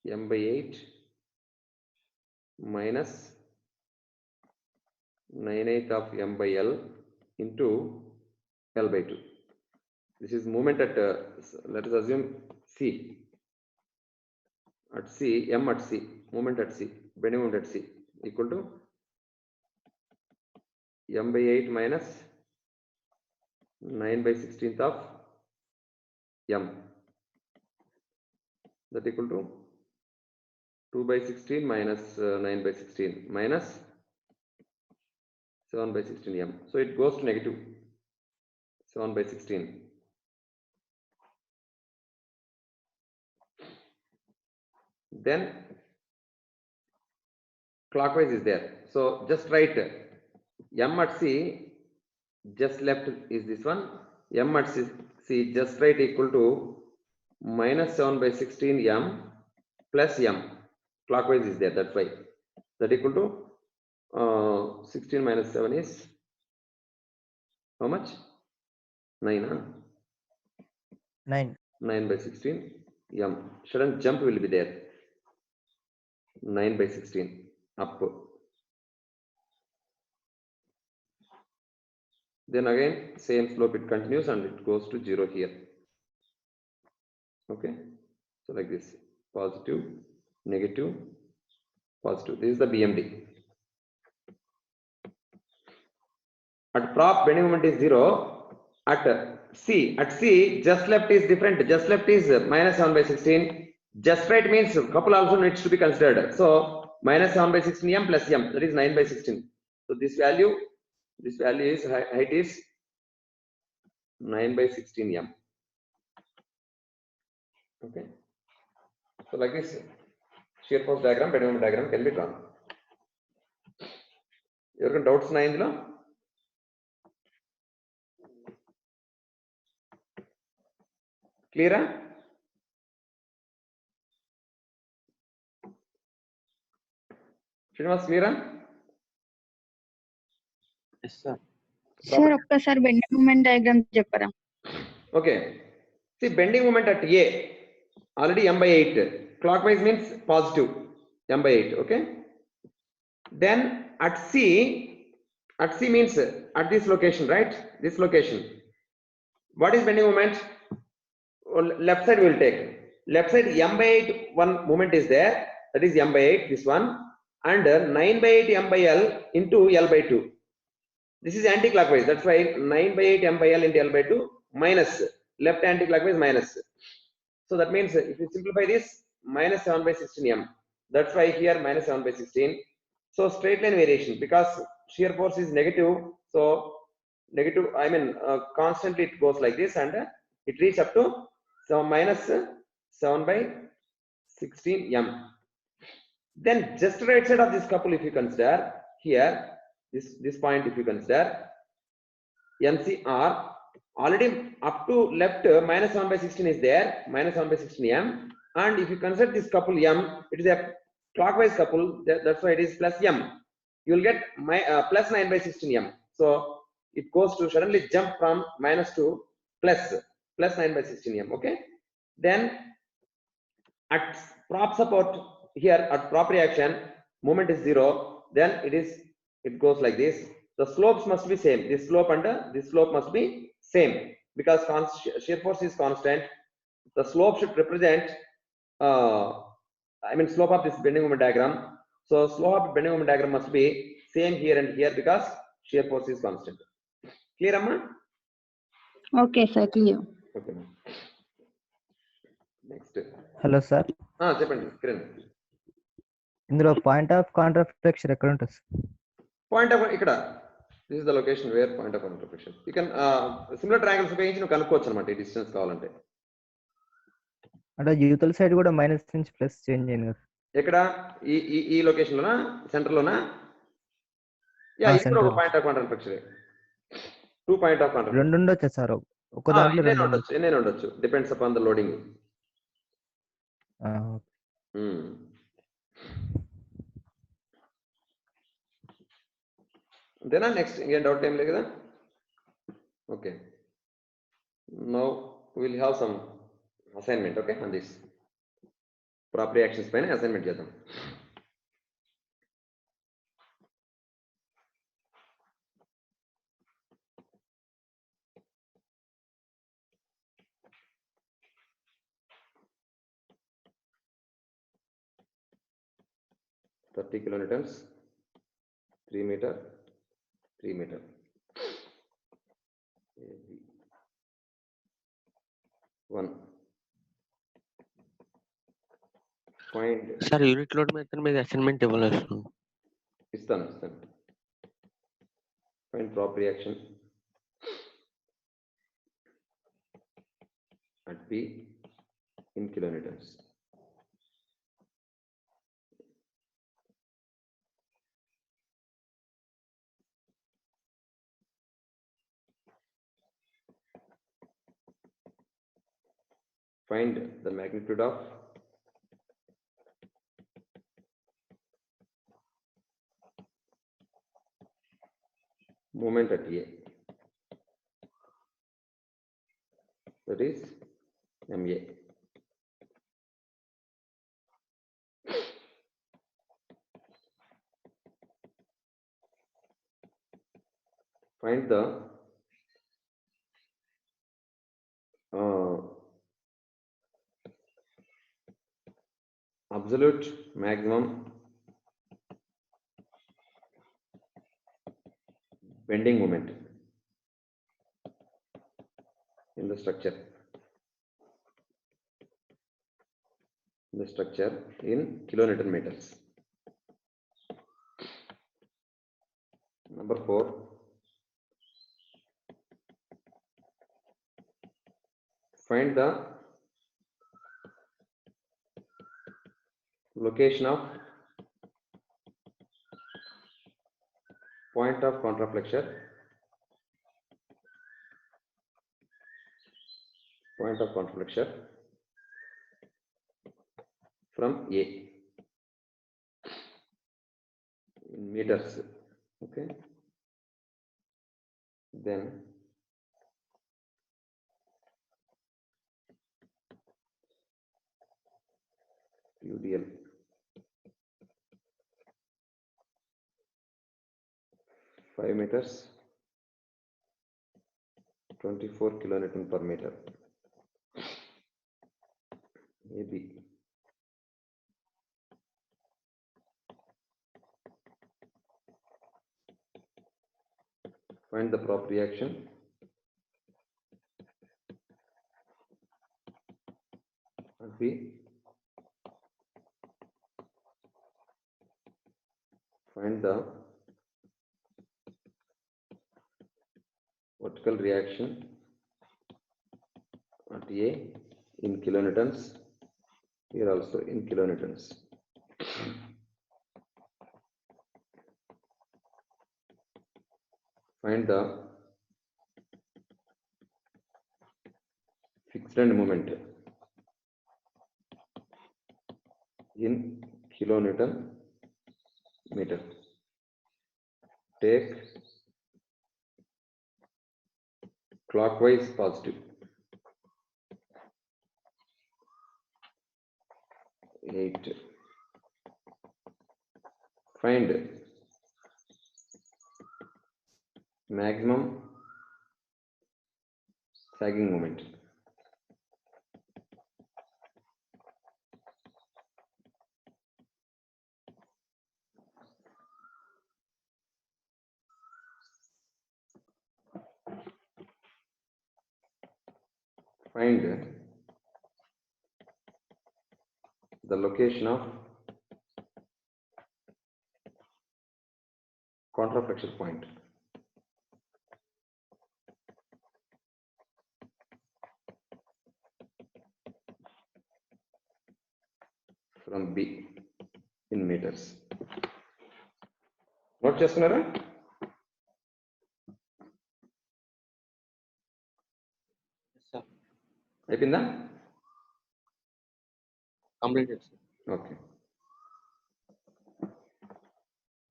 m by 8 minus 9/8 of m by L into L by 2. This is moment at, let us assume C. At C, m at C, moment at C, bending moment at C equal to m by 8 minus 9/16 of m, that equal to 2/16 minus 9/16 minus 7/16 m. So it goes to negative 7/16. Then clockwise is there. So just write m at C just left is this one. M at C just right equal to minus 7/16 m plus m. Clockwise is there. That's why that equal to 16 minus 7 is how much? 9. Huh? 9. 9/16 m. Sudden jump will be there. 9/16 up. Then again same slope, it continues and it goes to 0 here. Okay, so like this, positive, negative, positive. This is the BMD. At prop bending moment is 0. At C just left is different. Just left is minus 7/16. Just right means couple also needs to be considered. So minus 7/16 m plus m, that is 9/16. So this value is height is 9/16 m. Okay, so like this shear force diagram, bending moment diagram can be drawn. Your doubts na indlo? Clear? Srinivas, clear? Yes, sir. Sir ఒక్కసారి bending moment diagram చెప్పరా? Okay, see bending moment at A already m by 8, clockwise means positive m by 8. Okay, then at C means at this location, right? This location, what is bending moment? Left side will take left side, m by 8 one moment is there, that is m by 8, this one, and 9/8 m by L into L by 2. This is anti-clockwise, that's why 9/8 m by L into L by 2 minus, left anti-clockwise minus. So that means if you simplify this, minus 7/16 m, that's why here minus 7/16. So straight line variation, because shear force is negative, so negative, I mean constantly it goes like this, and it reaches up to minus 7/16 m. Then just right side of this couple, if you consider here, this point, if you consider NCR, already up to left minus 7/16 is there, minus 7/16 m, and if you consider this couple m, it is a clockwise couple, that's why it is plus m. You will get plus 9/16 m. So it goes to suddenly jump from minus to plus 9/16 m. Okay, then at prop support here, at prop reaction, moment is 0, then it goes like this. The slopes must be same. This slope and this slope must be same, because shear force is constant. The slope should represent I mean slope of this bending moment diagram. So slope of bending moment diagram must be same here and here, because shear force is constant. Clear, Amma? Okay sir, clear. Okay. Next. Hello sir, చెప్పండి కిరణ్. ఇందులో point of contraflexure ఎక్కడ ఉంటుంది? Point of ఇక్కడ, this is the location where point of contraflexure. You can similar triangles ఉపయోగించి నువ్వు కనుక్కోవచ్చు అనమాట ఈ డిస్టెన్స్ కావాలంటే. అంటే యూతల్ సైడ్ కూడా మైనస్ నుంచి ప్లస్ చేంజ్ అయింది కదా? ఎక్కడ? ఈ లొకేషన్ లోనా, సెంటర్ లోనా? యా, ఇక్కడ ఒక పాయింట్ ఆఫ్ కాంట్రాఫ్లెక్షన్, 2 పాయింట్ ఆఫ్ కాంట్రాఫ్లెక్షన్. రెండు ఉండొచ్చా సార్? ఒక దాంట్లో రెండు ఉండొచ్చు, ఎన్నైనా ఉండొచ్చు, డిపెండ్స్ అపాన్ ద లోడింగ్. అంతేనా? నెక్స్ట్ ఇంకేం డౌట్ ఏం లేదు కదా? Okay, now will have some assignment, okay, on this. Proper actions పైన అసైన్మెంట్ చేద్దాం. Thirty kilonewtons, 3 meter, 3 meter. One. Find. Sir unit load method మీద అసైన్మెంట్ ఇవ్వలేదు. ఇస్తాను. Find proper reaction at P in kilonewtons. Find the magnitude of moment at A, that is MA. Find the absolute maximum bending moment in the structure. In kilonewton meters. Number 4. Find the location of point of contraflexure from A in meters. Okay, then UDL 5 meters, 24 kilonewton per meter. AB find the proper reaction at B. Find the vertical reaction at A in kilonewtons, here also in kilonewtons. Find the fixed end moment in kilonewton meter. Take clockwise positive. 8. Find maximum sagging moment. Find the location of contraflexure point. From B in meters. Note చేస్తున్నారా? అయిపోయిందా? Complete. Okay,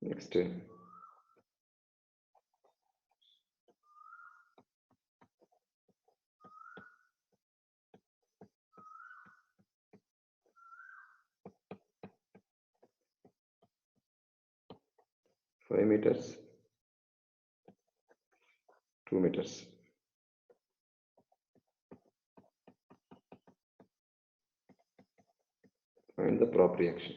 next 5 meters, 2 meters. Find the prop reaction.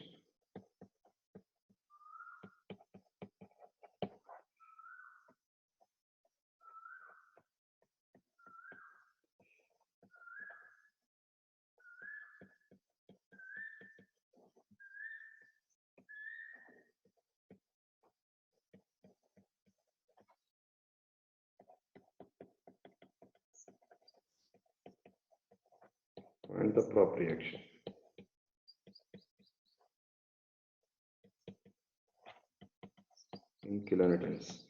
Find the prop reaction. In kilonewtons.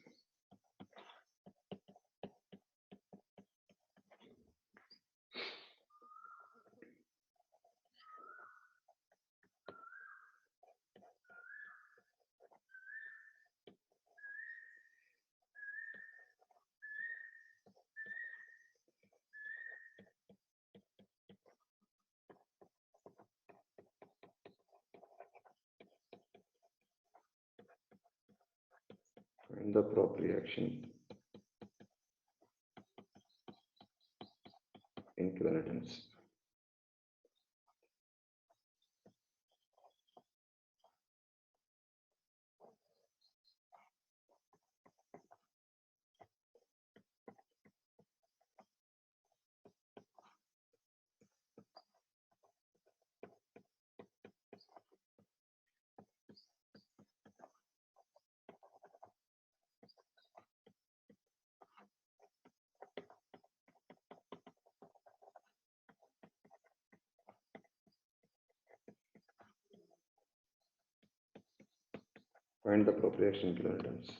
Find the prop reaction in kilonewtons. Find the prop reaction in kilonewtons.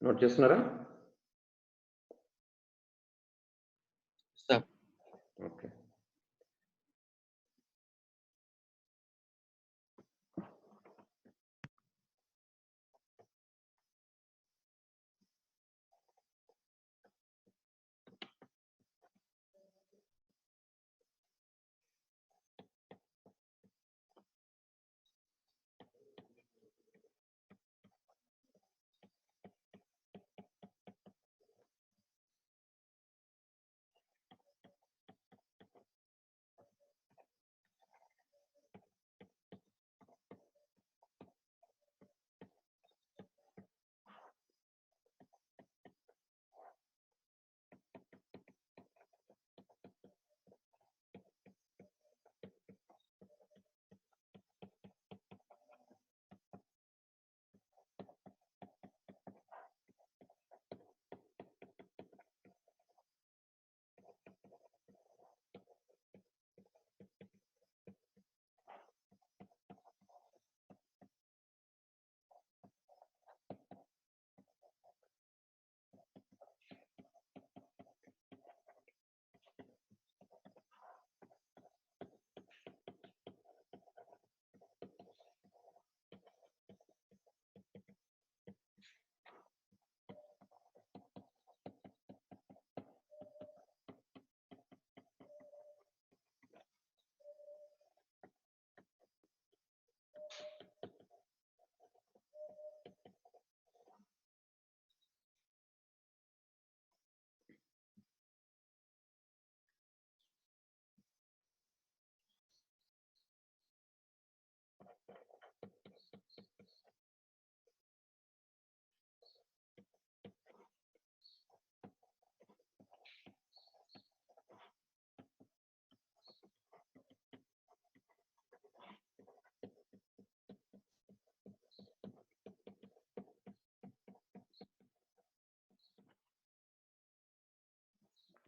Note చేస్తున్నారా? Sir okay.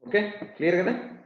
Okay, clear kada?